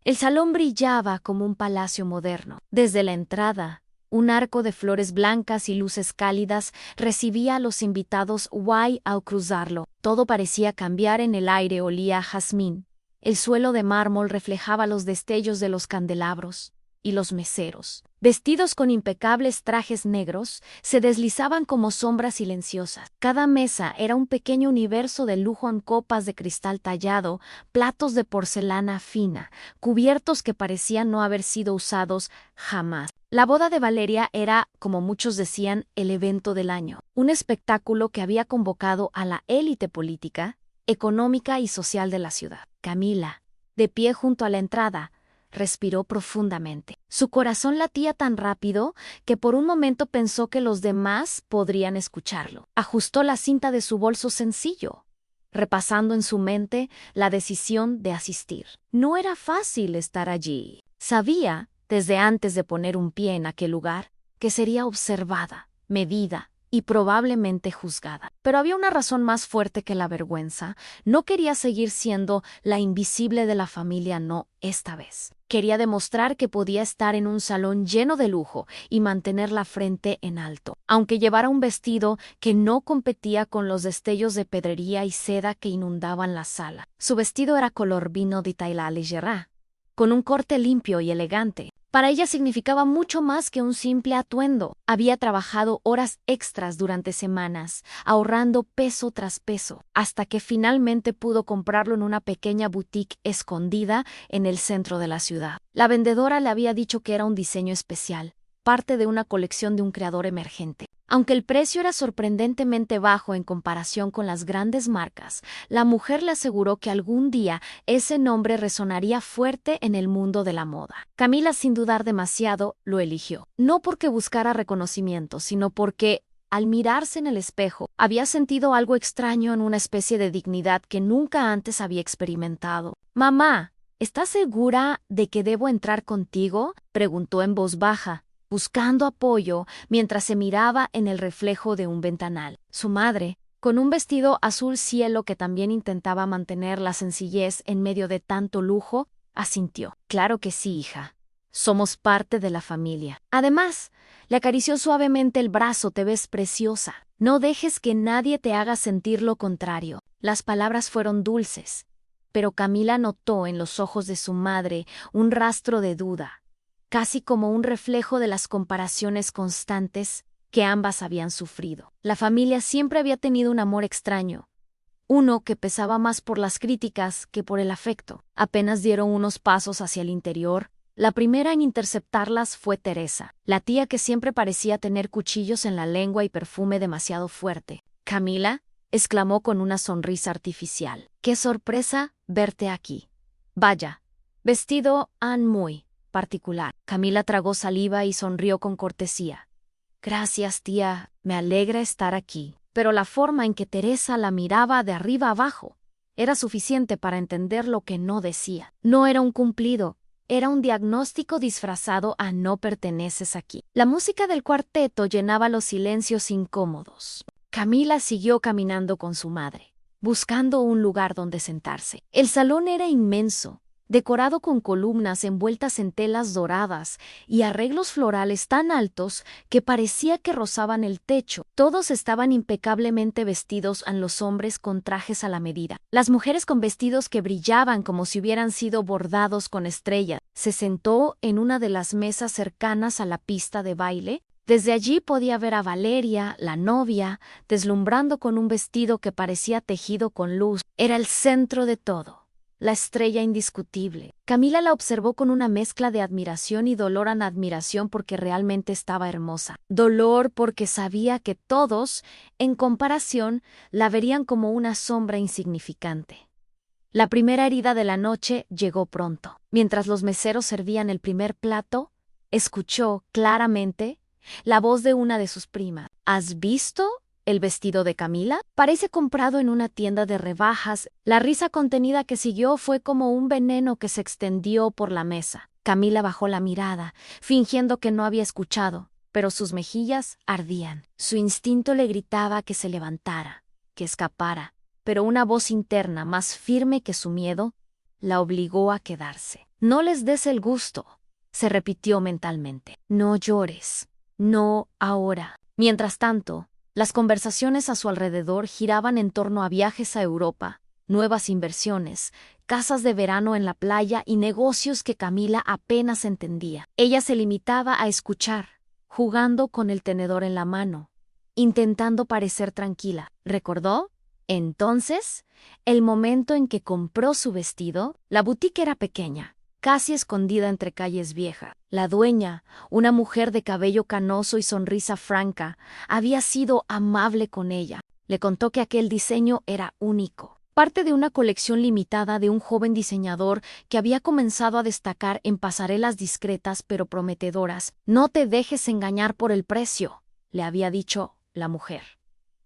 El salón brillaba como un palacio moderno. Desde la entrada, un arco de flores blancas y luces cálidas recibía a los invitados al cruzarlo. Todo parecía cambiar, en el aire olía a jazmín. El suelo de mármol reflejaba los destellos de los candelabros, y los meseros, vestidos con impecables trajes negros, se deslizaban como sombras silenciosas. Cada mesa era un pequeño universo de lujo, en copas de cristal tallado, platos de porcelana fina, cubiertos que parecían no haber sido usados jamás. La boda de Valeria era, como muchos decían, el evento del año, un espectáculo que había convocado a la élite política, económica y social de la ciudad. Camila, de pie junto a la entrada, respiró profundamente. Su corazón latía tan rápido que por un momento pensó que los demás podrían escucharlo. Ajustó la cinta de su bolso sencillo, repasando en su mente la decisión de asistir. No era fácil estar allí. Sabía, desde antes de poner un pie en aquel lugar, que sería observada, medida y probablemente juzgada. Pero había una razón más fuerte que la vergüenza. No quería seguir siendo la invisible de la familia, no esta vez. Quería demostrar que podía estar en un salón lleno de lujo y mantener la frente en alto, aunque llevara un vestido que no competía con los destellos de pedrería y seda que inundaban la sala. Su vestido era color vino de Taila Ligera, con un corte limpio y elegante. Para ella significaba mucho más que un simple atuendo. Había trabajado horas extras durante semanas, ahorrando peso tras peso, hasta que finalmente pudo comprarlo en una pequeña boutique escondida en el centro de la ciudad. La vendedora le había dicho que era un diseño especial, parte de una colección de un creador emergente. Aunque el precio era sorprendentemente bajo en comparación con las grandes marcas, la mujer le aseguró que algún día ese nombre resonaría fuerte en el mundo de la moda. Camila, sin dudar demasiado, lo eligió. No porque buscara reconocimiento, sino porque, al mirarse en el espejo, había sentido algo extraño, en una especie de dignidad que nunca antes había experimentado. «Mamá, ¿estás segura de que debo entrar contigo?», preguntó en voz baja, buscando apoyo mientras se miraba en el reflejo de un ventanal. Su madre, con un vestido azul cielo que también intentaba mantener la sencillez en medio de tanto lujo, asintió. «Claro que sí, hija. Somos parte de la familia». Además, le acarició suavemente el brazo. «Te ves preciosa. No dejes que nadie te haga sentir lo contrario». Las palabras fueron dulces, pero Camila notó en los ojos de su madre un rastro de duda, casi como un reflejo de las comparaciones constantes que ambas habían sufrido. La familia siempre había tenido un amor extraño, uno que pesaba más por las críticas que por el afecto. Apenas dieron unos pasos hacia el interior, la primera en interceptarlas fue Teresa, la tía que siempre parecía tener cuchillos en la lengua y perfume demasiado fuerte. «Camila», exclamó con una sonrisa artificial, «qué sorpresa verte aquí. Vaya, vestido muy particular». Camila tragó saliva y sonrió con cortesía. «Gracias, tía, me alegra estar aquí». Pero la forma en que Teresa la miraba de arriba abajo era suficiente para entender lo que no decía. No era un cumplido, era un diagnóstico disfrazado a «no perteneces aquí». La música del cuarteto llenaba los silencios incómodos. Camila siguió caminando con su madre, buscando un lugar donde sentarse. El salón era inmenso, decorado con columnas envueltas en telas doradas y arreglos florales tan altos que parecía que rozaban el techo. Todos estaban impecablemente vestidos, los hombres con trajes a la medida, las mujeres con vestidos que brillaban como si hubieran sido bordados con estrellas. Se sentó en una de las mesas cercanas a la pista de baile. Desde allí podía ver a Valeria, la novia, deslumbrando con un vestido que parecía tejido con luz. Era el centro de todo, la estrella indiscutible. Camila la observó con una mezcla de admiración y dolor. Admiración porque realmente estaba hermosa. Dolor porque sabía que todos, en comparación, la verían como una sombra insignificante. La primera herida de la noche llegó pronto. Mientras los meseros servían el primer plato, escuchó claramente la voz de una de sus primas. «¿Has visto el vestido de Camila? Parece comprado en una tienda de rebajas». La risa contenida que siguió fue como un veneno que se extendió por la mesa. Camila bajó la mirada, fingiendo que no había escuchado, pero sus mejillas ardían. Su instinto le gritaba que se levantara, que escapara, pero una voz interna, más firme que su miedo, la obligó a quedarse. No les des el gusto, se repitió mentalmente. No llores. No ahora. Mientras tanto, las conversaciones a su alrededor giraban en torno a viajes a Europa, nuevas inversiones, casas de verano en la playa y negocios que Camila apenas entendía. Ella se limitaba a escuchar, jugando con el tenedor en la mano, intentando parecer tranquila. ¿Recordó? Entonces, el momento en que compró su vestido. La boutique era pequeña, casi escondida entre calles viejas. La dueña, una mujer de cabello canoso y sonrisa franca, había sido amable con ella. Le contó que aquel diseño era único, parte de una colección limitada de un joven diseñador que había comenzado a destacar en pasarelas discretas pero prometedoras. No te dejes engañar por el precio, le había dicho la mujer.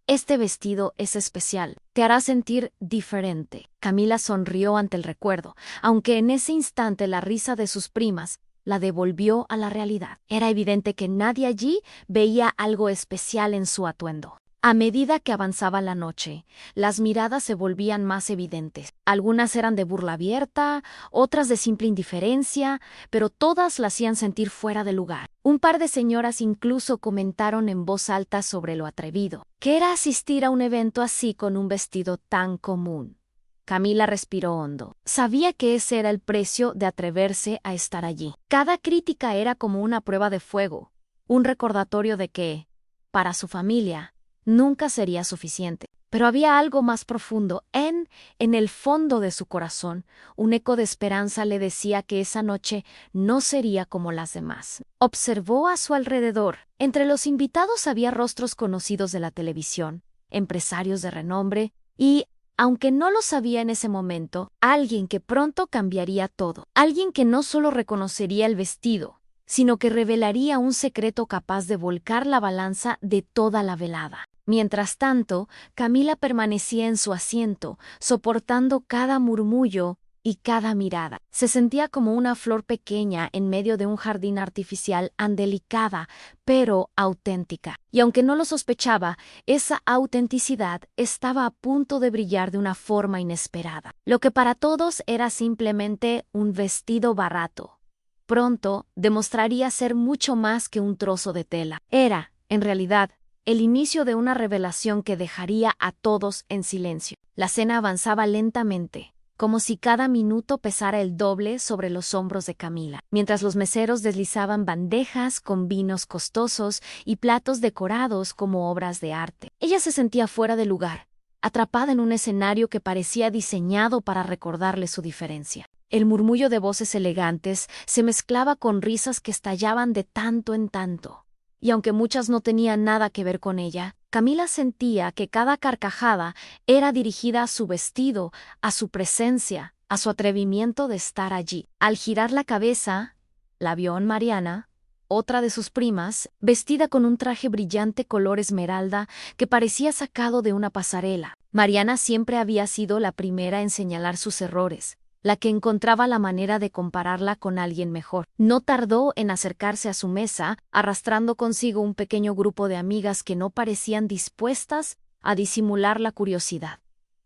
Este vestido es especial, te hará sentir diferente. Camila sonrió ante el recuerdo, aunque en ese instante la risa de sus primas la devolvió a la realidad. Era evidente que nadie allí veía algo especial en su atuendo. A medida que avanzaba la noche, las miradas se volvían más evidentes. Algunas eran de burla abierta, otras de simple indiferencia, pero todas la hacían sentir fuera de lugar. Un par de señoras incluso comentaron en voz alta sobre lo atrevido que era asistir a un evento así con un vestido tan común. Camila respiró hondo. Sabía que ese era el precio de atreverse a estar allí. Cada crítica era como una prueba de fuego, un recordatorio de que, para su familia, nunca sería suficiente. Pero había algo más profundo. En el fondo de su corazón, un eco de esperanza le decía que esa noche no sería como las demás. Observó a su alrededor. Entre los invitados había rostros conocidos de la televisión, empresarios de renombre y, aunque no lo sabía en ese momento, alguien que pronto cambiaría todo. Alguien que no solo reconocería el vestido, sino que revelaría un secreto capaz de volcar la balanza de toda la velada. Mientras tanto, Camila permanecía en su asiento, soportando cada murmullo y cada mirada. Se sentía como una flor pequeña en medio de un jardín artificial, delicada, pero auténtica. Y aunque no lo sospechaba, esa autenticidad estaba a punto de brillar de una forma inesperada. Lo que para todos era simplemente un vestido barato, pronto demostraría ser mucho más que un trozo de tela. Era, en realidad, el inicio de una revelación que dejaría a todos en silencio. La cena avanzaba lentamente, como si cada minuto pesara el doble sobre los hombros de Camila, mientras los meseros deslizaban bandejas con vinos costosos y platos decorados como obras de arte. Ella se sentía fuera de lugar, atrapada en un escenario que parecía diseñado para recordarle su diferencia. El murmullo de voces elegantes se mezclaba con risas que estallaban de tanto en tanto. Y aunque muchas no tenían nada que ver con ella, Camila sentía que cada carcajada era dirigida a su vestido, a su presencia, a su atrevimiento de estar allí. Al girar la cabeza, la vio en Mariana, otra de sus primas, vestida con un traje brillante color esmeralda que parecía sacado de una pasarela. Mariana siempre había sido la primera en señalar sus errores, la que encontraba la manera de compararla con alguien mejor. No tardó en acercarse a su mesa, arrastrando consigo un pequeño grupo de amigas que no parecían dispuestas a disimular la curiosidad.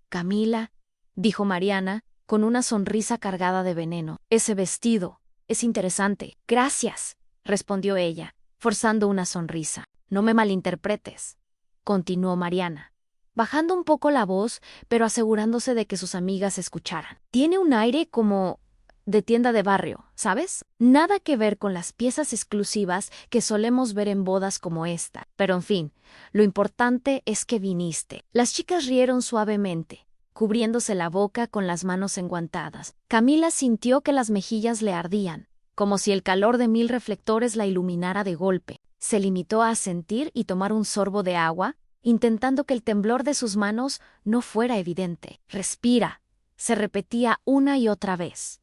«Camila», dijo Mariana, con una sonrisa cargada de veneno, «ese vestido es interesante». «Gracias», respondió ella, forzando una sonrisa. «No me malinterpretes», continuó Mariana, bajando un poco la voz, pero asegurándose de que sus amigas escucharan. «Tiene un aire como de tienda de barrio, ¿sabes? Nada que ver con las piezas exclusivas que solemos ver en bodas como esta. Pero en fin, lo importante es que viniste». Las chicas rieron suavemente, cubriéndose la boca con las manos enguantadas. Camila sintió que las mejillas le ardían, como si el calor de 1000 reflectores la iluminara de golpe. Se limitó a asentir y tomar un sorbo de agua, intentando que el temblor de sus manos no fuera evidente. «Respira», se repetía una y otra vez.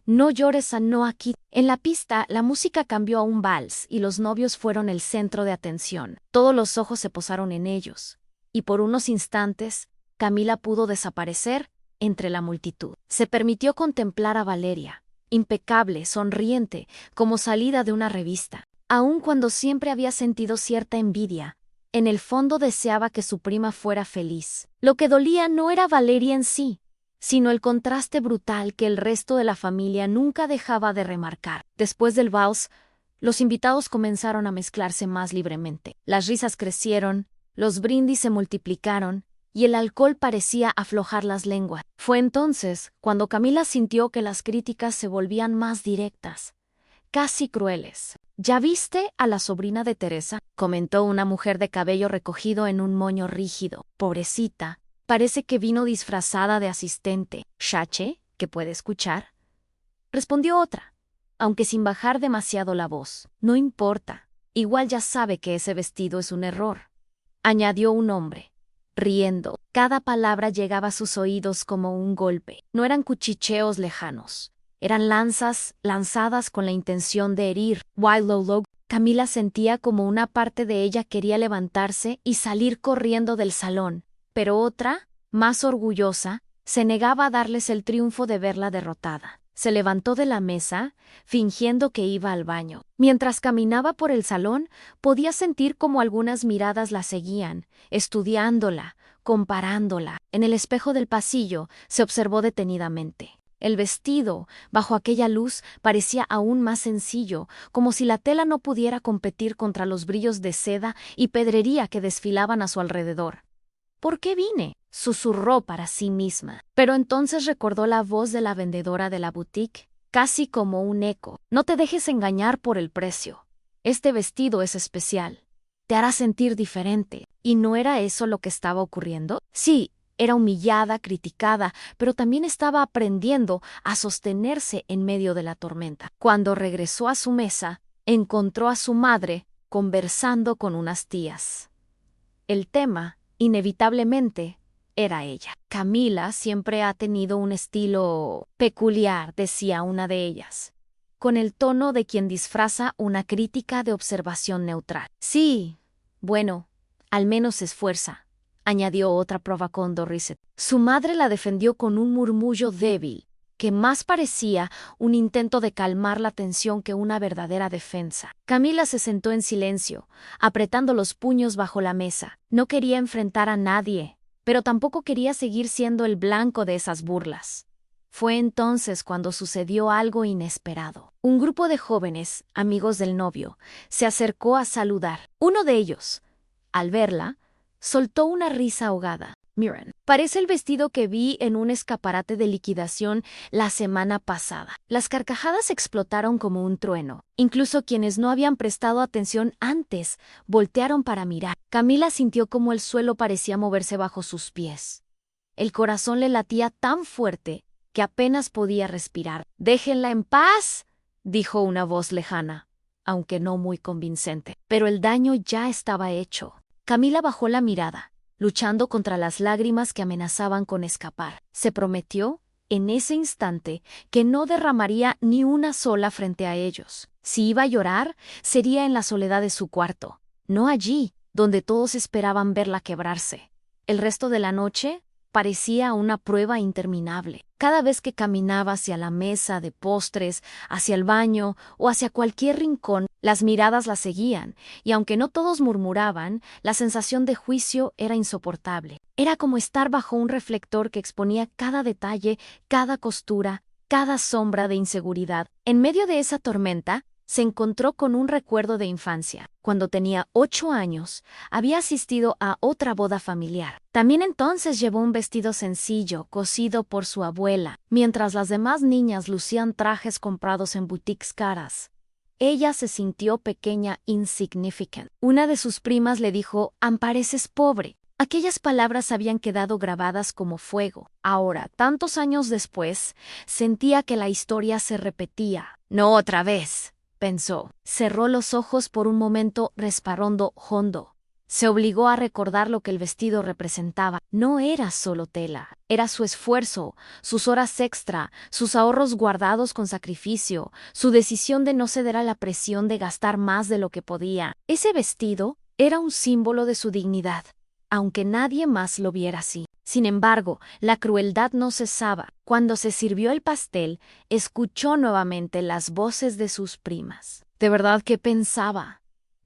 «No llores, no aquí». En la pista, la música cambió a un vals y los novios fueron el centro de atención. Todos los ojos se posaron en ellos, y por unos instantes, Camila pudo desaparecer entre la multitud. Se permitió contemplar a Valeria, impecable, sonriente, como salida de una revista. Aun cuando siempre había sentido cierta envidia, en el fondo deseaba que su prima fuera feliz. Lo que dolía no era Valeria en sí, sino el contraste brutal que el resto de la familia nunca dejaba de remarcar. Después del vals, los invitados comenzaron a mezclarse más libremente. Las risas crecieron, los brindis se multiplicaron, y el alcohol parecía aflojar las lenguas. Fue entonces cuando Camila sintió que las críticas se volvían más directas, casi crueles. ¿Ya viste a la sobrina de Teresa?, comentó una mujer de cabello recogido en un moño rígido. Pobrecita, parece que vino disfrazada de asistente. ¿Shache, que puede escuchar?, respondió otra, aunque sin bajar demasiado la voz. No importa, igual ya sabe que ese vestido es un error, añadió un hombre, riendo. Cada palabra llegaba a sus oídos como un golpe. No eran cuchicheos lejanos. Eran lanzas lanzadas con la intención de herir. Camila sentía como una parte de ella quería levantarse y salir corriendo del salón, pero otra, más orgullosa, se negaba a darles el triunfo de verla derrotada. Se levantó de la mesa, fingiendo que iba al baño. Mientras caminaba por el salón, podía sentir como algunas miradas la seguían, estudiándola, comparándola. En el espejo del pasillo se observó detenidamente. El vestido, bajo aquella luz, parecía aún más sencillo, como si la tela no pudiera competir contra los brillos de seda y pedrería que desfilaban a su alrededor. ¿Por qué vine?, susurró para sí misma. Pero entonces recordó la voz de la vendedora de la boutique, casi como un eco. No te dejes engañar por el precio. Este vestido es especial. Te hará sentir diferente. ¿Y no era eso lo que estaba ocurriendo? Sí. Era humillada, criticada, pero también estaba aprendiendo a sostenerse en medio de la tormenta. Cuando regresó a su mesa, encontró a su madre conversando con unas tías. El tema, inevitablemente, era ella. Camila siempre ha tenido un estilo peculiar, decía una de ellas, con el tono de quien disfraza una crítica de observación neutral. Sí, bueno, al menos se esfuerza, añadió otra provocación Risset. Su madre la defendió con un murmullo débil, que más parecía un intento de calmar la tensión que una verdadera defensa. Camila se sentó en silencio, apretando los puños bajo la mesa. No quería enfrentar a nadie, pero tampoco quería seguir siendo el blanco de esas burlas. Fue entonces cuando sucedió algo inesperado. Un grupo de jóvenes, amigos del novio, se acercó a saludar. Uno de ellos, al verla, soltó una risa ahogada. Miren, parece el vestido que vi en un escaparate de liquidación la semana pasada. Las carcajadas explotaron como un trueno. Incluso quienes no habían prestado atención antes voltearon para mirar. Camila sintió como el suelo parecía moverse bajo sus pies. El corazón le latía tan fuerte que apenas podía respirar. «Déjenla en paz», dijo una voz lejana, aunque no muy convincente. Pero el daño ya estaba hecho. Camila bajó la mirada, luchando contra las lágrimas que amenazaban con escapar. Se prometió, en ese instante, que no derramaría ni una sola frente a ellos. Si iba a llorar, sería en la soledad de su cuarto, no allí, donde todos esperaban verla quebrarse. El resto de la noche parecía una prueba interminable. Cada vez que caminaba hacia la mesa de postres, hacia el baño o hacia cualquier rincón, las miradas la seguían, y aunque no todos murmuraban, la sensación de juicio era insoportable. Era como estar bajo un reflector que exponía cada detalle, cada costura, cada sombra de inseguridad. En medio de esa tormenta, se encontró con un recuerdo de infancia. Cuando tenía 8 años, había asistido a otra boda familiar. También entonces llevó un vestido sencillo, cosido por su abuela, mientras las demás niñas lucían trajes comprados en boutiques caras. Ella se sintió pequeña, insignificant. Una de sus primas le dijo: «Pareces pobre». Aquellas palabras habían quedado grabadas como fuego. Ahora, tantos años después, sentía que la historia se repetía. «No otra vez», pensó. Cerró los ojos por un momento, respirando hondo. Se obligó a recordar lo que el vestido representaba. No era solo tela, era su esfuerzo, sus horas extra, sus ahorros guardados con sacrificio, su decisión de no ceder a la presión de gastar más de lo que podía. Ese vestido era un símbolo de su dignidad, aunque nadie más lo viera así. Sin embargo, la crueldad no cesaba. Cuando se sirvió el pastel, escuchó nuevamente las voces de sus primas. ¿De verdad qué pensaba?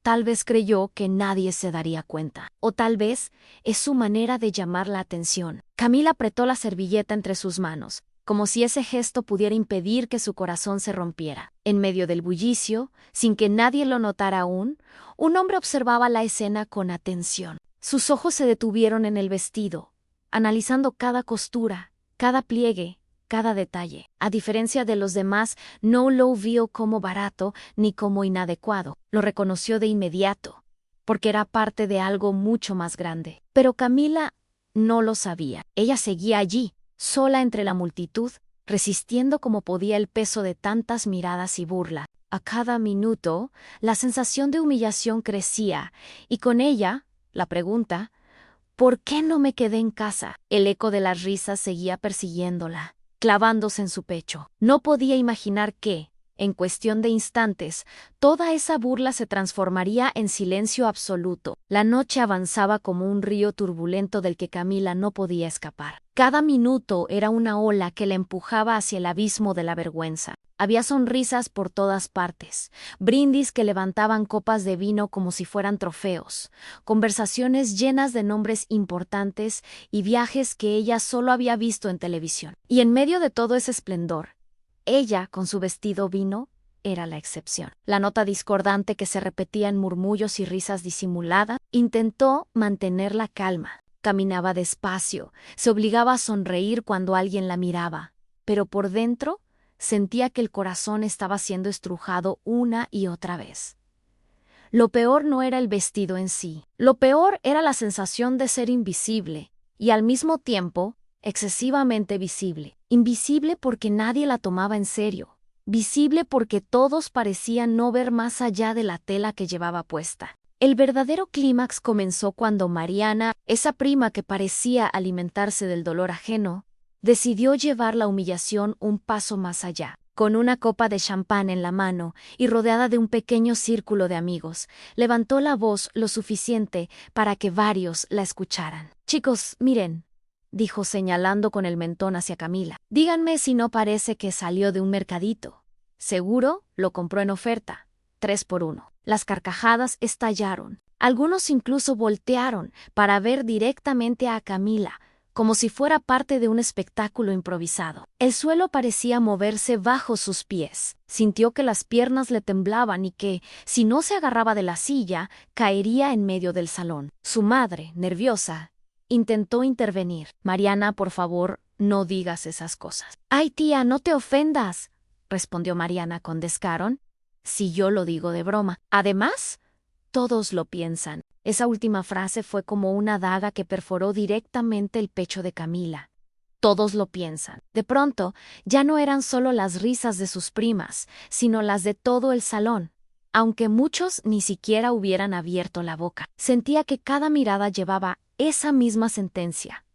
Tal vez creyó que nadie se daría cuenta. O tal vez es su manera de llamar la atención. Camila apretó la servilleta entre sus manos, como si ese gesto pudiera impedir que su corazón se rompiera. En medio del bullicio, sin que nadie lo notara aún, un hombre observaba la escena con atención. Sus ojos se detuvieron en el vestido, analizando cada costura, cada pliegue, cada detalle. A diferencia de los demás, no lo vio como barato ni como inadecuado. Lo reconoció de inmediato, porque era parte de algo mucho más grande. Pero Camila no lo sabía. Ella seguía allí, sola entre la multitud, resistiendo como podía el peso de tantas miradas y burla. A cada minuto, la sensación de humillación crecía, y con ella, la pregunta, ¿por qué no me quedé en casa? El eco de las risas seguía persiguiéndola, clavándose en su pecho. No podía imaginar que, en cuestión de instantes, toda esa burla se transformaría en silencio absoluto. La noche avanzaba como un río turbulento del que Camila no podía escapar. Cada minuto era una ola que la empujaba hacia el abismo de la vergüenza. Había sonrisas por todas partes, brindis que levantaban copas de vino como si fueran trofeos, conversaciones llenas de nombres importantes y viajes que ella solo había visto en televisión. Y en medio de todo ese esplendor, ella, con su vestido vino, era la excepción. La nota discordante que se repetía en murmullos y risas disimuladas intentó mantener la calma. Caminaba despacio, se obligaba a sonreír cuando alguien la miraba, pero por dentro sentía que el corazón estaba siendo estrujado una y otra vez. Lo peor no era el vestido en sí. Lo peor era la sensación de ser invisible y al mismo tiempo excesivamente visible. Invisible porque nadie la tomaba en serio. Visible porque todos parecían no ver más allá de la tela que llevaba puesta. El verdadero clímax comenzó cuando Mariana, esa prima que parecía alimentarse del dolor ajeno, decidió llevar la humillación un paso más allá. Con una copa de champán en la mano y rodeada de un pequeño círculo de amigos, levantó la voz lo suficiente para que varios la escucharan. «Chicos, miren», dijo señalando con el mentón hacia Camila. «Díganme si no parece que salió de un mercadito. Seguro lo compró en oferta, 3 por 1». Las carcajadas estallaron. Algunos incluso voltearon para ver directamente a Camila, como si fuera parte de un espectáculo improvisado. El suelo parecía moverse bajo sus pies. Sintió que las piernas le temblaban y que, si no se agarraba de la silla, caería en medio del salón. Su madre, nerviosa, intentó intervenir. «Mariana, por favor, no digas esas cosas». «Ay, tía, no te ofendas», respondió Mariana con descaro. «Si yo lo digo de broma. Además, todos lo piensan». Esa última frase fue como una daga que perforó directamente el pecho de Camila. Todos lo piensan. De pronto, ya no eran solo las risas de sus primas, sino las de todo el salón, aunque muchos ni siquiera hubieran abierto la boca. Sentía que cada mirada llevaba esa misma sentencia.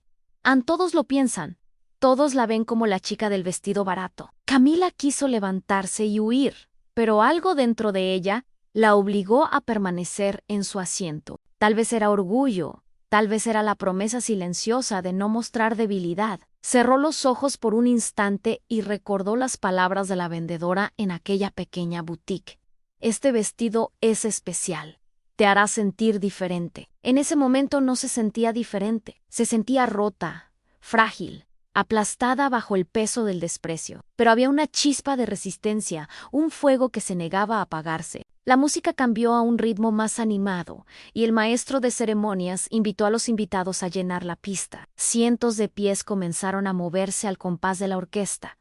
Todos lo piensan. Todos la ven como la chica del vestido barato. Camila quiso levantarse y huir, pero algo dentro de ella la obligó a permanecer en su asiento. Tal vez era orgullo, tal vez era la promesa silenciosa de no mostrar debilidad. Cerró los ojos por un instante y recordó las palabras de la vendedora en aquella pequeña boutique. «Este vestido es especial. Te hará sentir diferente». En ese momento no se sentía diferente. Se sentía rota, frágil, aplastada bajo el peso del desprecio. Pero había una chispa de resistencia, un fuego que se negaba a apagarse. La música cambió a un ritmo más animado, y el maestro de ceremonias invitó a los invitados a llenar la pista. Cientos de pies comenzaron a moverse al compás de la orquesta,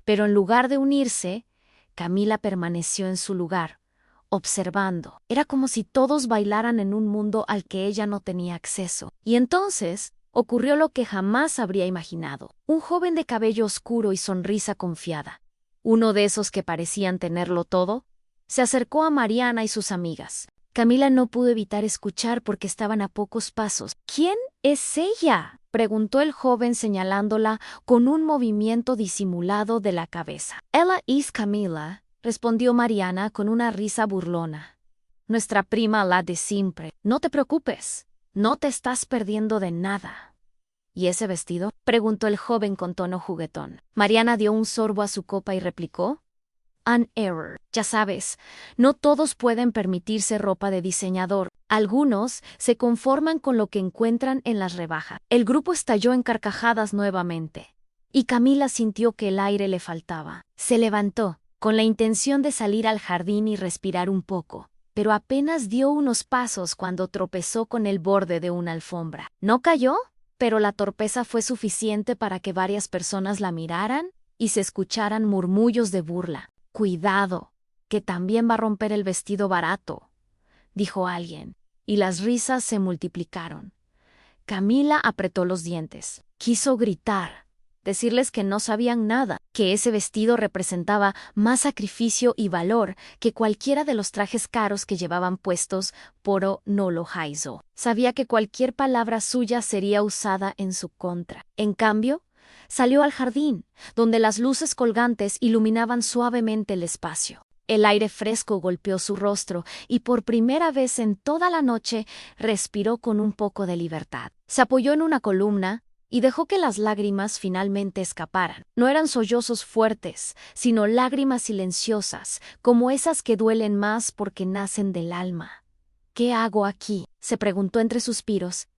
pero en lugar de unirse, Camila permaneció en su lugar, observando. Era como si todos bailaran en un mundo al que ella no tenía acceso. Y entonces ocurrió lo que jamás habría imaginado. Un joven de cabello oscuro y sonrisa confiada, uno de esos que parecían tenerlo todo, se acercó a Mariana y sus amigas. Camila no pudo evitar escuchar porque estaban a pocos pasos. «¿Quién es ella?», preguntó el joven señalándola con un movimiento disimulado de la cabeza. «Ella es Camila», respondió Mariana con una risa burlona. «Nuestra prima, la de siempre. No te preocupes, no te estás perdiendo de nada». «¿Y ese vestido?», preguntó el joven con tono juguetón. Mariana dio un sorbo a su copa y replicó: an error. Ya sabes, no todos pueden permitirse ropa de diseñador. Algunos se conforman con lo que encuentran en las rebajas. El grupo estalló en carcajadas nuevamente, y Camila sintió que el aire le faltaba. Se levantó, con la intención de salir al jardín y respirar un poco, pero apenas dio unos pasos cuando tropezó con el borde de una alfombra. No cayó, pero la torpeza fue suficiente para que varias personas la miraran y se escucharan murmullos de burla. «Cuidado, que también va a romper el vestido barato», dijo alguien, y las risas se multiplicaron. Camila apretó los dientes. Quiso gritar, decirles que no sabían nada, que ese vestido representaba más sacrificio y valor que cualquiera de los trajes caros que llevaban puestos Poro no lo Haizo. Sabía que cualquier palabra suya sería usada en su contra. En cambio, salió al jardín, donde las luces colgantes iluminaban suavemente el espacio. El aire fresco golpeó su rostro y por primera vez en toda la noche respiró con un poco de libertad. Se apoyó en una columna y dejó que las lágrimas finalmente escaparan. No eran sollozos fuertes, sino lágrimas silenciosas, como esas que duelen más porque nacen del alma. «¿Qué hago aquí?», se preguntó entre suspiros.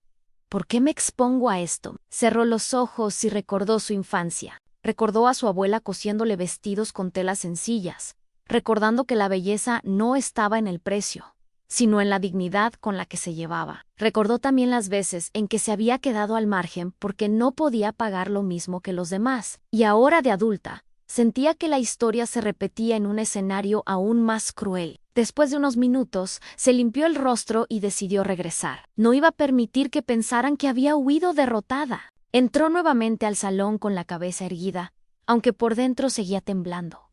«¿Por qué me expongo a esto?». Cerró los ojos y recordó su infancia. Recordó a su abuela cosiéndole vestidos con telas sencillas, recordando que la belleza no estaba en el precio, sino en la dignidad con la que se llevaba. Recordó también las veces en que se había quedado al margen porque no podía pagar lo mismo que los demás. Y ahora de adulta, sentía que la historia se repetía en un escenario aún más cruel. Después de unos minutos, se limpió el rostro y decidió regresar. No iba a permitir que pensaran que había huido derrotada. Entró nuevamente al salón con la cabeza erguida, aunque por dentro seguía temblando.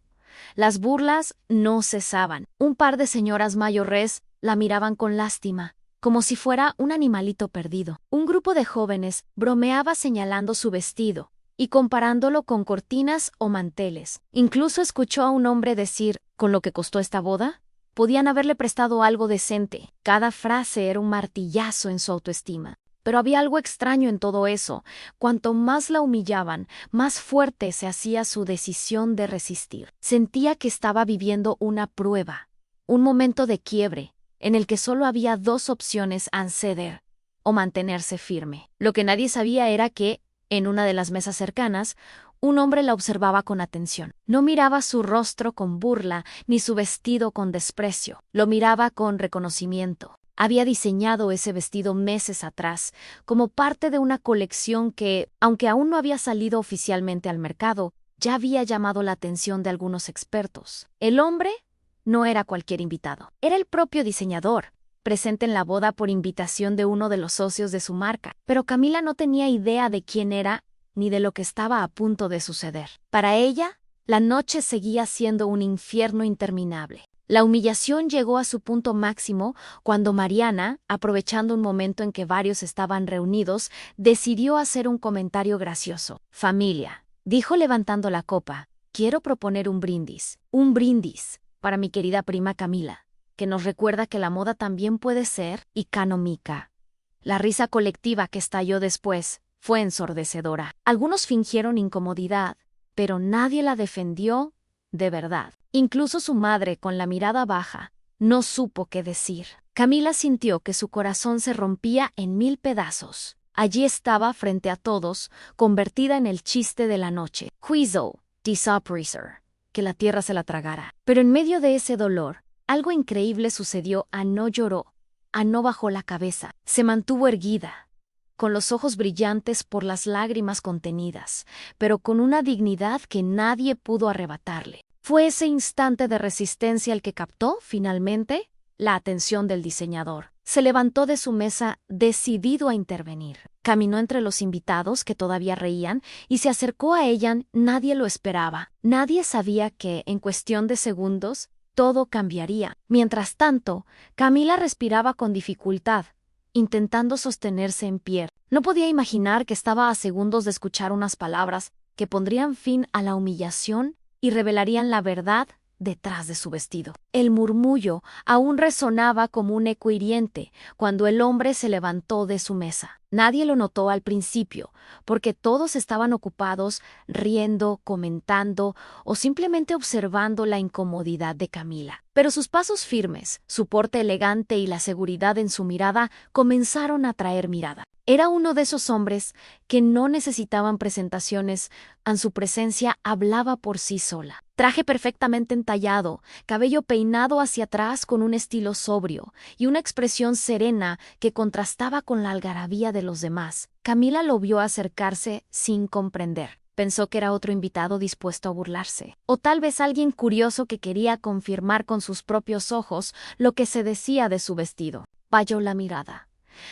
Las burlas no cesaban. Un par de señoras mayores la miraban con lástima, como si fuera un animalito perdido. Un grupo de jóvenes bromeaba señalando su vestido y comparándolo con cortinas o manteles. Incluso escuchó a un hombre decir: «¿Con lo que costó esta boda? Podían haberle prestado algo decente». Cada frase era un martillazo en su autoestima. Pero había algo extraño en todo eso. Cuanto más la humillaban, más fuerte se hacía su decisión de resistir. Sentía que estaba viviendo una prueba, un momento de quiebre, en el que solo había dos opciones: ceder o mantenerse firme. Lo que nadie sabía era que, en una de las mesas cercanas, un hombre la observaba con atención. No miraba su rostro con burla, ni su vestido con desprecio. Lo miraba con reconocimiento. Había diseñado ese vestido meses atrás, como parte de una colección que, aunque aún no había salido oficialmente al mercado, ya había llamado la atención de algunos expertos. El hombre no era cualquier invitado. Era el propio diseñador, presente en la boda por invitación de uno de los socios de su marca. Pero Camila no tenía idea de quién era ni de lo que estaba a punto de suceder. Para ella, la noche seguía siendo un infierno interminable. La humillación llegó a su punto máximo cuando Mariana, aprovechando un momento en que varios estaban reunidos, decidió hacer un comentario gracioso. «Familia», dijo levantando la copa, «quiero proponer un brindis para mi querida prima Camila, que nos recuerda que la moda también puede ser económica». La risa colectiva que estalló después fue ensordecedora. Algunos fingieron incomodidad, pero nadie la defendió de verdad. Incluso su madre, con la mirada baja, no supo qué decir. Camila sintió que su corazón se rompía en 1000 pedazos. Allí estaba, frente a todos, convertida en el chiste de la noche. Juizo, desaparecer, que la tierra se la tragara. Pero en medio de ese dolor, algo increíble sucedió. No lloró, no bajó la cabeza, se mantuvo erguida, con los ojos brillantes por las lágrimas contenidas, pero con una dignidad que nadie pudo arrebatarle. Fue ese instante de resistencia el que captó, finalmente, la atención del diseñador. Se levantó de su mesa decidido a intervenir. Caminó entre los invitados, que todavía reían, y se acercó a ella. Nadie lo esperaba. Nadie sabía que, en cuestión de segundos, todo cambiaría. Mientras tanto, Camila respiraba con dificultad, intentando sostenerse en pie. No podía imaginar que estaba a segundos de escuchar unas palabras que pondrían fin a la humillación y revelarían la verdad detrás de su vestido. El murmullo aún resonaba como un eco hiriente cuando el hombre se levantó de su mesa. Nadie lo notó al principio, porque todos estaban ocupados riendo, comentando o simplemente observando la incomodidad de Camila. Pero sus pasos firmes, su porte elegante y la seguridad en su mirada comenzaron a atraer mirada. Era uno de esos hombres que no necesitaban presentaciones, su presencia hablaba por sí sola. Traje perfectamente entallado, cabello peinado hacia atrás con un estilo sobrio y una expresión serena que contrastaba con la algarabía de los demás. Camila lo vio acercarse sin comprender. Pensó que era otro invitado dispuesto a burlarse, o tal vez alguien curioso que quería confirmar con sus propios ojos lo que se decía de su vestido. Valló la mirada,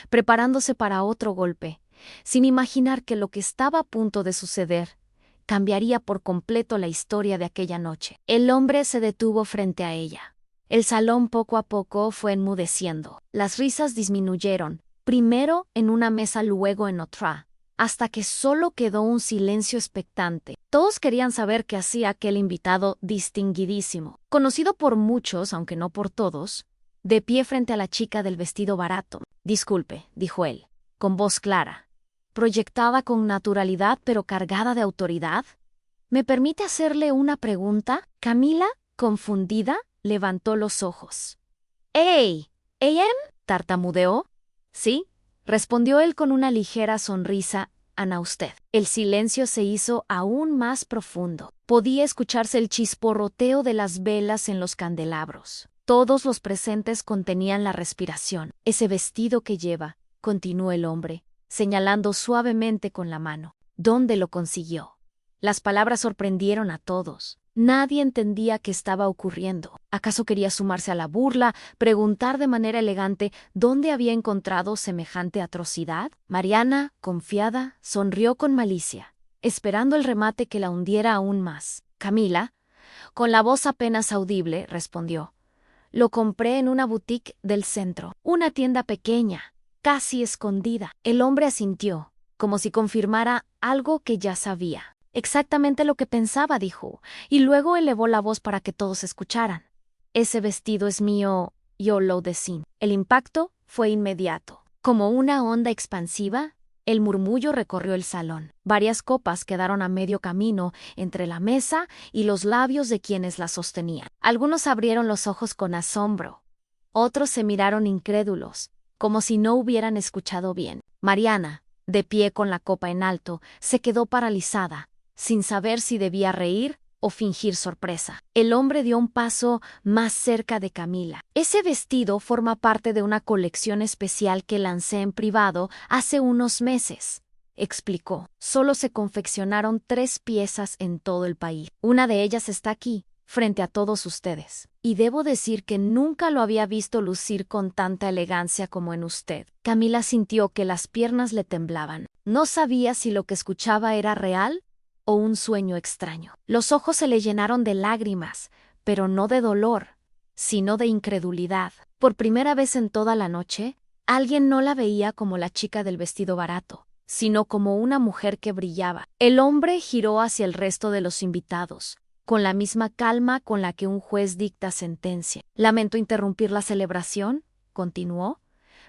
preparándose para otro golpe, sin imaginar que lo que estaba a punto de suceder cambiaría por completo la historia de aquella noche. El hombre se detuvo frente a ella. El salón poco a poco fue enmudeciendo. Las risas disminuyeron, primero en una mesa, luego en otra, hasta que solo quedó un silencio expectante. Todos querían saber qué hacía aquel invitado distinguidísimo, conocido por muchos, aunque no por todos, de pie frente a la chica del vestido barato. «Disculpe», dijo él, con voz clara, proyectada con naturalidad pero cargada de autoridad. «¿Me permite hacerle una pregunta?» Camila, confundida, levantó los ojos. «¡Ey! ¿AM?» tartamudeó. «Sí», respondió él con una ligera sonrisa. «Ana, usted». El silencio se hizo aún más profundo. Podía escucharse el chisporroteo de las velas en los candelabros. Todos los presentes contenían la respiración. «Ese vestido que lleva», continuó el hombre, señalando suavemente con la mano. «¿Dónde lo consiguió?» Las palabras sorprendieron a todos. Nadie entendía qué estaba ocurriendo. ¿Acaso quería sumarse a la burla, preguntar de manera elegante dónde había encontrado semejante atrocidad? Mariana, confiada, sonrió con malicia, esperando el remate que la hundiera aún más. Camila, con la voz apenas audible, respondió: «Lo compré en una boutique del centro, una tienda pequeña, casi escondida». El hombre asintió, como si confirmara algo que ya sabía. «Exactamente lo que pensaba», dijo, y luego elevó la voz para que todos escucharan. «Ese vestido es mío, yo lo decí». El impacto fue inmediato. Como una onda expansiva, el murmullo recorrió el salón. Varias copas quedaron a medio camino entre la mesa y los labios de quienes la sostenían. Algunos abrieron los ojos con asombro. Otros se miraron incrédulos, como si no hubieran escuchado bien. Mariana, de pie con la copa en alto, se quedó paralizada, sin saber si debía reír o fingir sorpresa. El hombre dio un paso más cerca de Camila. «Ese vestido forma parte de una colección especial que lancé en privado hace unos meses», explicó. «Solo se confeccionaron 3 piezas en todo el país. Una de ellas está aquí, frente a todos ustedes. Y debo decir que nunca lo había visto lucir con tanta elegancia como en usted». Camila sintió que las piernas le temblaban. No sabía si lo que escuchaba era real o un sueño extraño. Los ojos se le llenaron de lágrimas, pero no de dolor, sino de incredulidad. Por primera vez en toda la noche, alguien no la veía como la chica del vestido barato, sino como una mujer que brillaba. El hombre giró hacia el resto de los invitados, con la misma calma con la que un juez dicta sentencia. «Lamento interrumpir la celebración», continuó,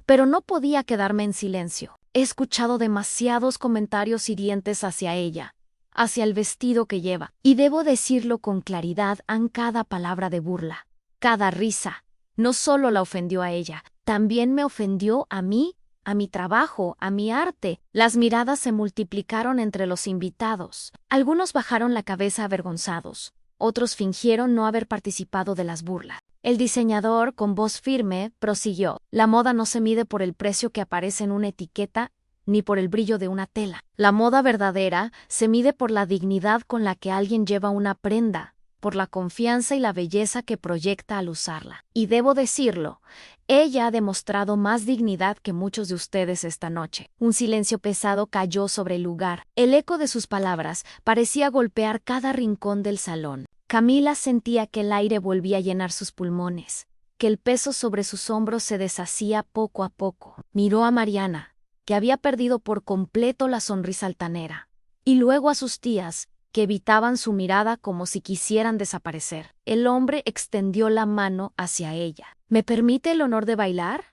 «pero no podía quedarme en silencio. He escuchado demasiados comentarios hirientes hacia ella, hacia el vestido que lleva, y debo decirlo con claridad en cada palabra de burla, cada risa. No solo la ofendió a ella, también me ofendió a mí, a mi trabajo, a mi arte». Las miradas se multiplicaron entre los invitados. Algunos bajaron la cabeza avergonzados, otros fingieron no haber participado de las burlas. El diseñador, con voz firme, prosiguió: «La moda no se mide por el precio que aparece en una etiqueta, ni por el brillo de una tela. La moda verdadera se mide por la dignidad con la que alguien lleva una prenda, por la confianza y la belleza que proyecta al usarla. Y debo decirlo, ella ha demostrado más dignidad que muchos de ustedes esta noche». Un silencio pesado cayó sobre el lugar. El eco de sus palabras parecía golpear cada rincón del salón. Camila sentía que el aire volvía a llenar sus pulmones, que el peso sobre sus hombros se deshacía poco a poco. Miró a Mariana, que había perdido por completo la sonrisa altanera, y luego a sus tías, que evitaban su mirada como si quisieran desaparecer. El hombre extendió la mano hacia ella. «¿Me permite el honor de bailar?»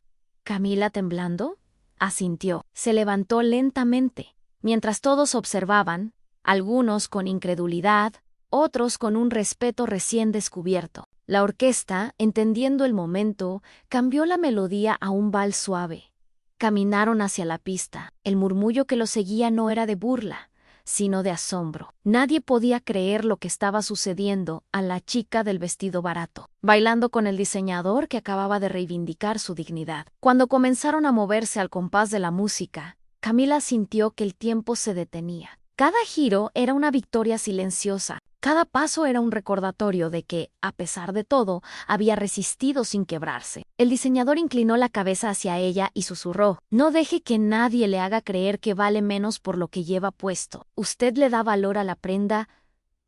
Camila, temblando, asintió. Se levantó lentamente. Mientras todos observaban, algunos con incredulidad, otros con un respeto recién descubierto. La orquesta, entendiendo el momento, cambió la melodía a un vals suave. Caminaron hacia la pista. El murmullo que los seguía no era de burla, sino de asombro. Nadie podía creer lo que estaba sucediendo a la chica del vestido barato, bailando con el diseñador que acababa de reivindicar su dignidad. Cuando comenzaron a moverse al compás de la música, Camila sintió que el tiempo se detenía. Cada giro era una victoria silenciosa. Cada paso era un recordatorio de que, a pesar de todo, había resistido sin quebrarse. El diseñador inclinó la cabeza hacia ella y susurró: «No deje que nadie le haga creer que vale menos por lo que lleva puesto. Usted le da valor a la prenda.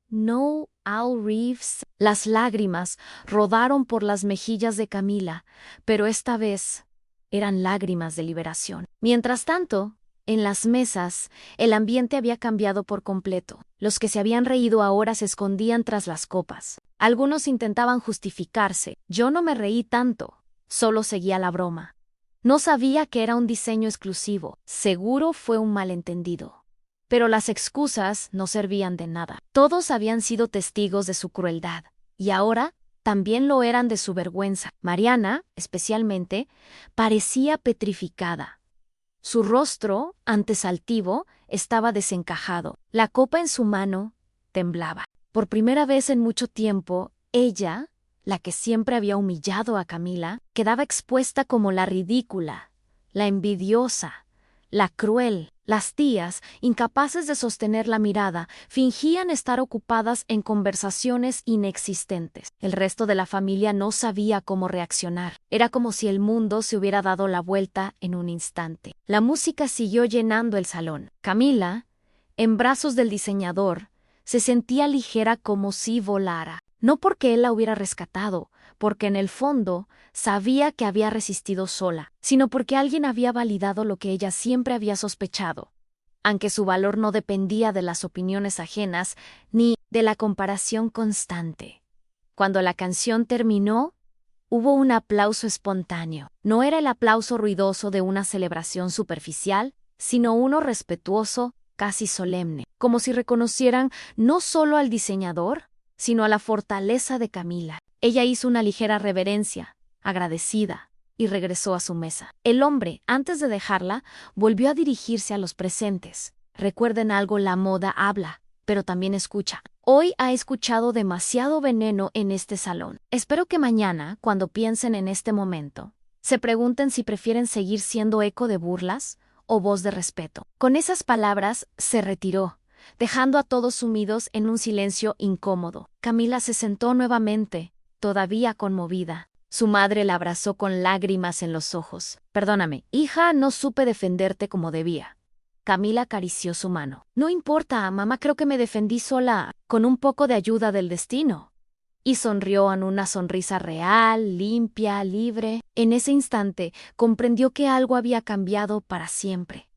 No, Al Reeves». Las lágrimas rodaron por las mejillas de Camila, pero esta vez eran lágrimas de liberación. Mientras tanto, en las mesas, el ambiente había cambiado por completo. Los que se habían reído ahora se escondían tras las copas. Algunos intentaban justificarse. Yo no me reí tanto, solo seguía la broma. No sabía que era un diseño exclusivo. Seguro fue un malentendido. Pero las excusas no servían de nada. Todos habían sido testigos de su crueldad, y ahora también lo eran de su vergüenza. Mariana, especialmente, parecía petrificada. Su rostro, antes altivo, estaba desencajado. La copa en su mano temblaba. Por primera vez en mucho tiempo, ella, la que siempre había humillado a Camila, quedaba expuesta como la ridícula, la envidiosa, la cruel. Las tías, incapaces de sostener la mirada, fingían estar ocupadas en conversaciones inexistentes. El resto de la familia no sabía cómo reaccionar. Era como si el mundo se hubiera dado la vuelta en un instante. La música siguió llenando el salón. Camila, en brazos del diseñador, se sentía ligera como si volara. No porque él la hubiera rescatado, porque en el fondo sabía que había resistido sola, sino porque alguien había validado lo que ella siempre había sospechado, aunque su valor no dependía de las opiniones ajenas ni de la comparación constante. Cuando la canción terminó, hubo un aplauso espontáneo. No era el aplauso ruidoso de una celebración superficial, sino uno respetuoso, casi solemne, como si reconocieran no solo al diseñador, sino a la fortaleza de Camila. Ella hizo una ligera reverencia, agradecida, y regresó a su mesa. El hombre, antes de dejarla, volvió a dirigirse a los presentes. Recuerden algo, la moda habla, pero también escucha. Hoy ha escuchado demasiado veneno en este salón. Espero que mañana, cuando piensen en este momento, se pregunten si prefieren seguir siendo eco de burlas o voz de respeto. Con esas palabras, se retiró, dejando a todos sumidos en un silencio incómodo. Camila se sentó nuevamente, todavía conmovida. Su madre la abrazó con lágrimas en los ojos. «Perdóname, hija, no supe defenderte como debía». Camila acarició su mano. «No importa, mamá, creo que me defendí sola, con un poco de ayuda del destino». Y sonrió en una sonrisa real, limpia, libre. En ese instante, comprendió que algo había cambiado para siempre.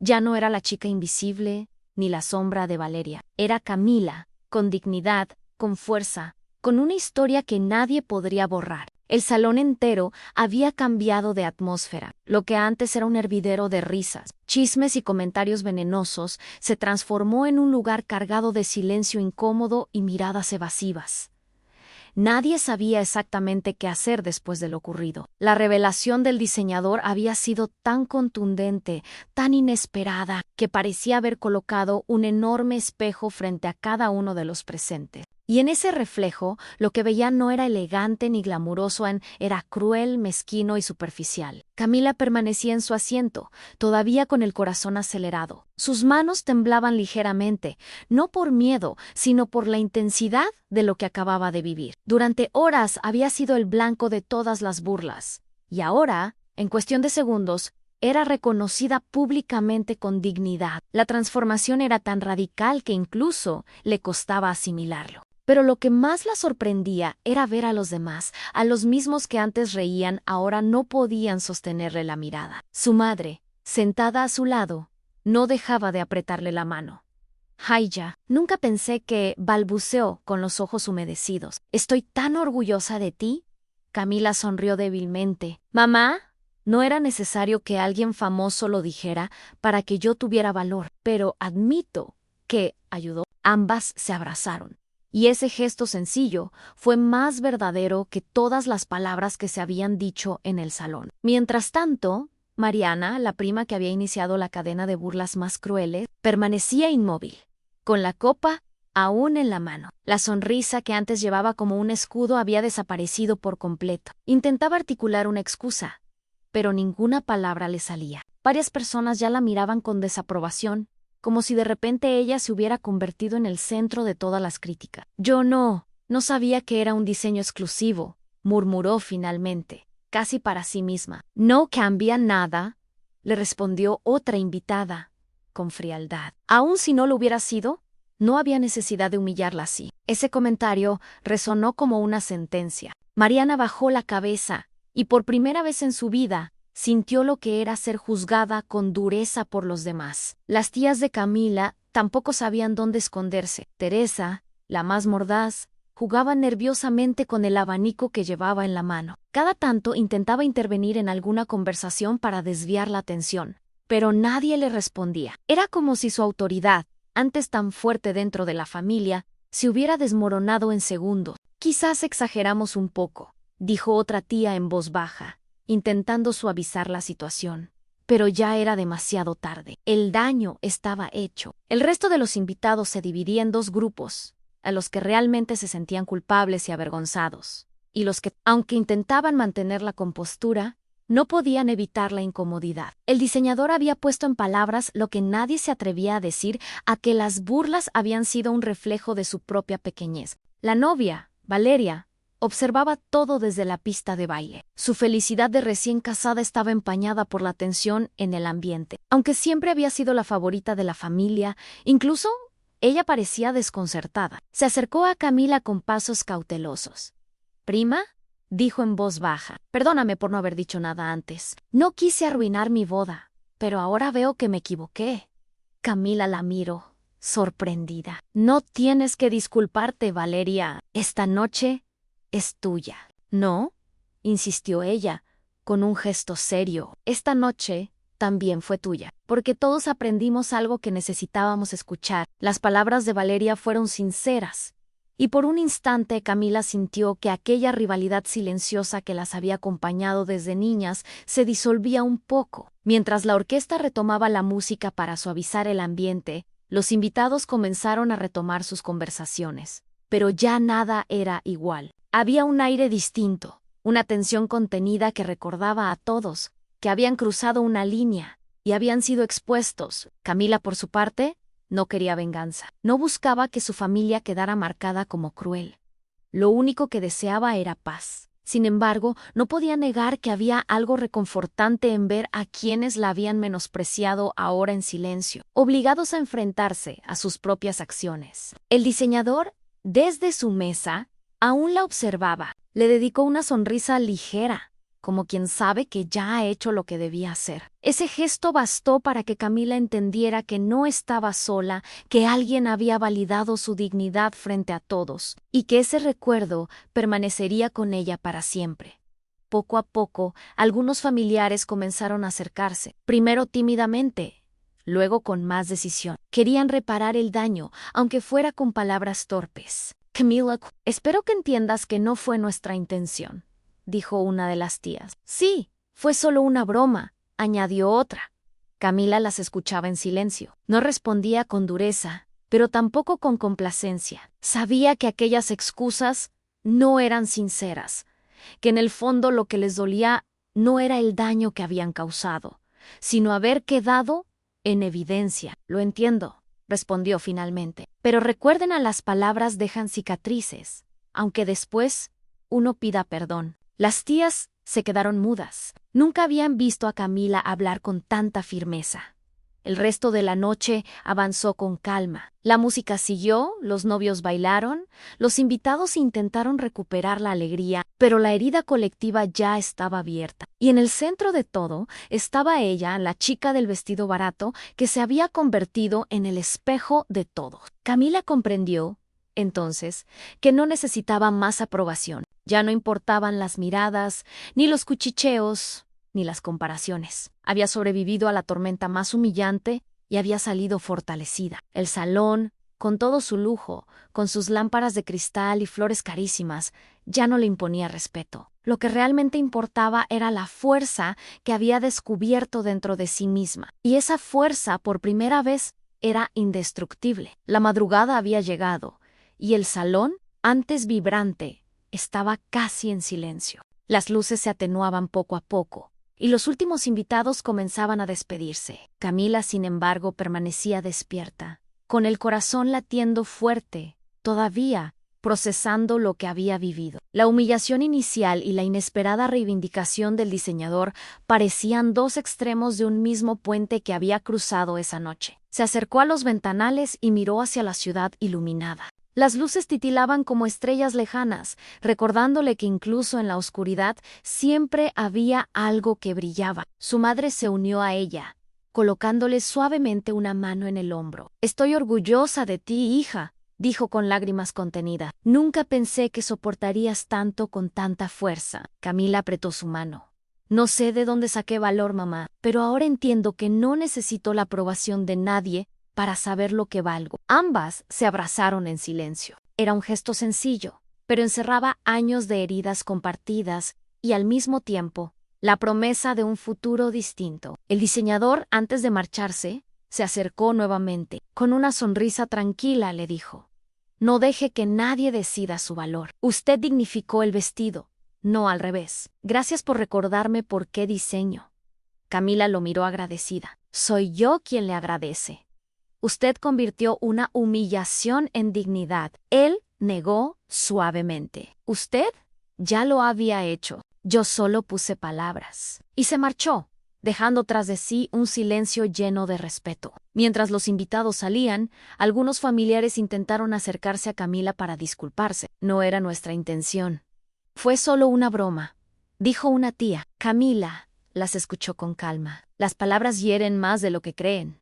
Ya no era la chica invisible, ni la sombra de Valeria. Era Camila, con dignidad, con fuerza, con una historia que nadie podría borrar. El salón entero había cambiado de atmósfera. Lo que antes era un hervidero de risas, chismes y comentarios venenosos se transformó en un lugar cargado de silencio incómodo y miradas evasivas. Nadie sabía exactamente qué hacer después de lo ocurrido. La revelación del diseñador había sido tan contundente, tan inesperada, que parecía haber colocado un enorme espejo frente a cada uno de los presentes. Y en ese reflejo, lo que veían no era elegante ni glamuroso, era cruel, mezquino y superficial. Camila permanecía en su asiento, todavía con el corazón acelerado. Sus manos temblaban ligeramente, no por miedo, sino por la intensidad de lo que acababa de vivir. Durante horas había sido el blanco de todas las burlas, y ahora, en cuestión de segundos, era reconocida públicamente con dignidad. La transformación era tan radical que incluso le costaba asimilarlo. Pero lo que más la sorprendía era ver a los demás, a los mismos que antes reían, ahora no podían sostenerle la mirada. Su madre, sentada a su lado, no dejaba de apretarle la mano. «Haya, nunca pensé que», balbuceó con los ojos humedecidos. «Estoy tan orgullosa de ti». Camila sonrió débilmente. «Mamá», No era necesario que alguien famoso lo dijera para que yo tuviera valor, pero admito que ayudó. Ambas se abrazaron. Y ese gesto sencillo fue más verdadero que todas las palabras que se habían dicho en el salón. Mientras tanto, Mariana, la prima que había iniciado la cadena de burlas más crueles, permanecía inmóvil, con la copa aún en la mano. La sonrisa que antes llevaba como un escudo había desaparecido por completo. Intentaba articular una excusa, pero ninguna palabra le salía. Varias personas ya la miraban con desaprobación, como si de repente ella se hubiera convertido en el centro de todas las críticas. Yo no sabía que era un diseño exclusivo, murmuró finalmente, casi para sí misma. No cambia nada, le respondió otra invitada, con frialdad. Aun si no lo hubiera sido, no había necesidad de humillarla así. Ese comentario resonó como una sentencia. Mariana bajó la cabeza y por primera vez en su vida sintió lo que era ser juzgada con dureza por los demás. Las tías de Camila tampoco sabían dónde esconderse. Teresa, la más mordaz, jugaba nerviosamente con el abanico que llevaba en la mano. Cada tanto intentaba intervenir en alguna conversación para desviar la atención, pero nadie le respondía. Era como si su autoridad, antes tan fuerte dentro de la familia, se hubiera desmoronado en segundos. Quizás exageramos un poco, dijo otra tía en voz baja, intentando suavizar la situación. Pero ya era demasiado tarde. El daño estaba hecho. El resto de los invitados se dividía en dos grupos, a los que realmente se sentían culpables y avergonzados, y los que, aunque intentaban mantener la compostura, no podían evitar la incomodidad. El diseñador había puesto en palabras lo que nadie se atrevía a decir, a que las burlas habían sido un reflejo de su propia pequeñez. La novia, Valeria, observaba todo desde la pista de baile. Su felicidad de recién casada estaba empañada por la tensión en el ambiente. Aunque siempre había sido la favorita de la familia, incluso ella parecía desconcertada. Se acercó a Camila con pasos cautelosos. «¿Prima?», dijo en voz baja. «Perdóname por no haber dicho nada antes. No quise arruinar mi boda, pero ahora veo que me equivoqué». Camila la miró, sorprendida. «No tienes que disculparte, Valeria. Esta noche es tuya». «¿No?», insistió ella, con un gesto serio. «Esta noche también fue tuya, porque todos aprendimos algo que necesitábamos escuchar». Las palabras de Valeria fueron sinceras, y por un instante Camila sintió que aquella rivalidad silenciosa que las había acompañado desde niñas se disolvía un poco. Mientras la orquesta retomaba la música para suavizar el ambiente, los invitados comenzaron a retomar sus conversaciones. Pero ya nada era igual. Había un aire distinto, una tensión contenida que recordaba a todos que habían cruzado una línea y habían sido expuestos. Camila, por su parte, no quería venganza. No buscaba que su familia quedara marcada como cruel. Lo único que deseaba era paz. Sin embargo, no podía negar que había algo reconfortante en ver a quienes la habían menospreciado ahora en silencio, obligados a enfrentarse a sus propias acciones. El diseñador, desde su mesa, aún la observaba. Le dedicó una sonrisa ligera, como quien sabe que ya ha hecho lo que debía hacer. Ese gesto bastó para que Camila entendiera que no estaba sola, que alguien había validado su dignidad frente a todos, y que ese recuerdo permanecería con ella para siempre. Poco a poco, algunos familiares comenzaron a acercarse, primero tímidamente, luego con más decisión. Querían reparar el daño, aunque fuera con palabras torpes. «Camila, espero que entiendas que no fue nuestra intención», dijo una de las tías. «Sí, fue solo una broma», añadió otra. Camila las escuchaba en silencio. No respondía con dureza, pero tampoco con complacencia. Sabía que aquellas excusas no eran sinceras, que en el fondo lo que les dolía no era el daño que habían causado, sino haber quedado en evidencia. «Lo entiendo», respondió finalmente. «Pero recuerden, a las palabras dejan cicatrices, aunque después uno pida perdón». Las tías se quedaron mudas. Nunca habían visto a Camila hablar con tanta firmeza. El resto de la noche avanzó con calma. La música siguió, los novios bailaron, los invitados intentaron recuperar la alegría, pero la herida colectiva ya estaba abierta. Y en el centro de todo estaba ella, la chica del vestido barato, que se había convertido en el espejo de todos. Camila comprendió, entonces, que no necesitaba más aprobación. Ya no importaban las miradas, ni los cuchicheos, ni las comparaciones. Había sobrevivido a la tormenta más humillante y había salido fortalecida. El salón, con todo su lujo, con sus lámparas de cristal y flores carísimas, ya no le imponía respeto. Lo que realmente importaba era la fuerza que había descubierto dentro de sí misma. Y esa fuerza, por primera vez, era indestructible. La madrugada había llegado, y el salón, antes vibrante, estaba casi en silencio. Las luces se atenuaban poco a poco, y los últimos invitados comenzaban a despedirse. Camila, sin embargo, permanecía despierta, con el corazón latiendo fuerte, todavía procesando lo que había vivido. La humillación inicial y la inesperada reivindicación del diseñador parecían dos extremos de un mismo puente que había cruzado esa noche. Se acercó a los ventanales y miró hacia la ciudad iluminada. Las luces titilaban como estrellas lejanas, recordándole que incluso en la oscuridad siempre había algo que brillaba. Su madre se unió a ella, colocándole suavemente una mano en el hombro. «Estoy orgullosa de ti, hija», dijo con lágrimas contenidas. «Nunca pensé que soportarías tanto con tanta fuerza». Camila apretó su mano. «No sé de dónde saqué valor, mamá, pero ahora entiendo que no necesito la aprobación de nadie para saber lo que valgo». Ambas se abrazaron en silencio. Era un gesto sencillo, pero encerraba años de heridas compartidas y al mismo tiempo la promesa de un futuro distinto. El diseñador, antes de marcharse, se acercó nuevamente. Con una sonrisa tranquila le dijo: «No deje que nadie decida su valor. Usted dignificó el vestido, no al revés. Gracias por recordarme por qué diseño». Camila lo miró agradecida. «Soy yo quien le agradece. Usted convirtió una humillación en dignidad». Él negó suavemente. «Usted ya lo había hecho. Yo solo puse palabras». Y se marchó, dejando tras de sí un silencio lleno de respeto. Mientras los invitados salían, algunos familiares intentaron acercarse a Camila para disculparse. «No era nuestra intención. Fue solo una broma», dijo una tía. Camila las escuchó con calma. «Las palabras hieren más de lo que creen,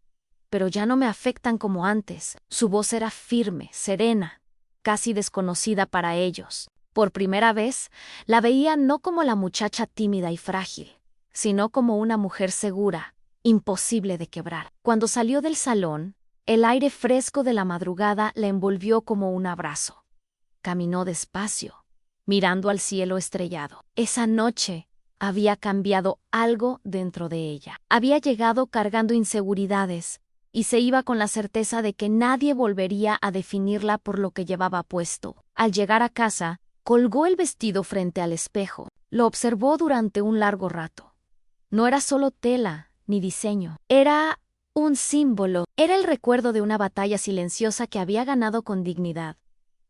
pero ya no me afectan como antes». Su voz era firme, serena, casi desconocida para ellos. Por primera vez, la veían no como la muchacha tímida y frágil, sino como una mujer segura, imposible de quebrar. Cuando salió del salón, el aire fresco de la madrugada la envolvió como un abrazo. Caminó despacio, mirando al cielo estrellado. Esa noche había cambiado algo dentro de ella. Había llegado cargando inseguridades y se iba con la certeza de que nadie volvería a definirla por lo que llevaba puesto. Al llegar a casa, colgó el vestido frente al espejo. Lo observó durante un largo rato. No era solo tela ni diseño. Era un símbolo. Era el recuerdo de una batalla silenciosa que había ganado con dignidad.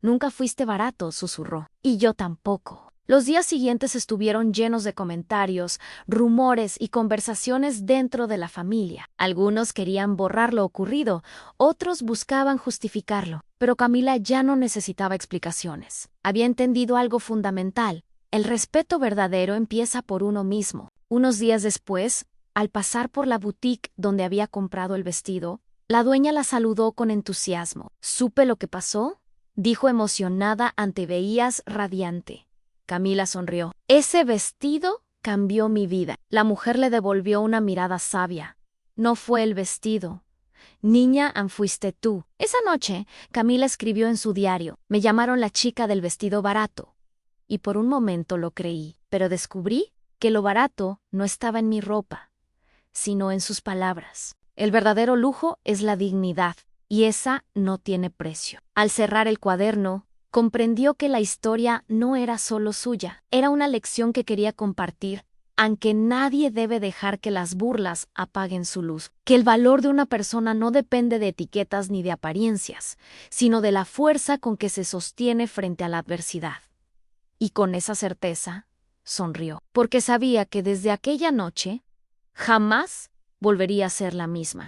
«Nunca fuiste barato», susurró. «Y yo tampoco». Los días siguientes estuvieron llenos de comentarios, rumores y conversaciones dentro de la familia. Algunos querían borrar lo ocurrido, otros buscaban justificarlo. Pero Camila ya no necesitaba explicaciones. Había entendido algo fundamental. El respeto verdadero empieza por uno mismo. Unos días después, al pasar por la boutique donde había comprado el vestido, la dueña la saludó con entusiasmo. «¿Supe lo que pasó?», dijo emocionada ante veías radiante. Camila sonrió. «Ese vestido cambió mi vida». La mujer le devolvió una mirada sabia. «No fue el vestido. Niña, fuiste tú». Esa noche, Camila escribió en su diario: «Me llamaron la chica del vestido barato». Y por un momento lo creí, pero descubrí que lo barato no estaba en mi ropa, sino en sus palabras. El verdadero lujo es la dignidad, y esa no tiene precio. Al cerrar el cuaderno, comprendió que la historia no era solo suya. Era una lección que quería compartir, aunque nadie debe dejar que las burlas apaguen su luz. Que el valor de una persona no depende de etiquetas ni de apariencias, sino de la fuerza con que se sostiene frente a la adversidad. Y con esa certeza, sonrió, porque sabía que desde aquella noche jamás volvería a ser la misma.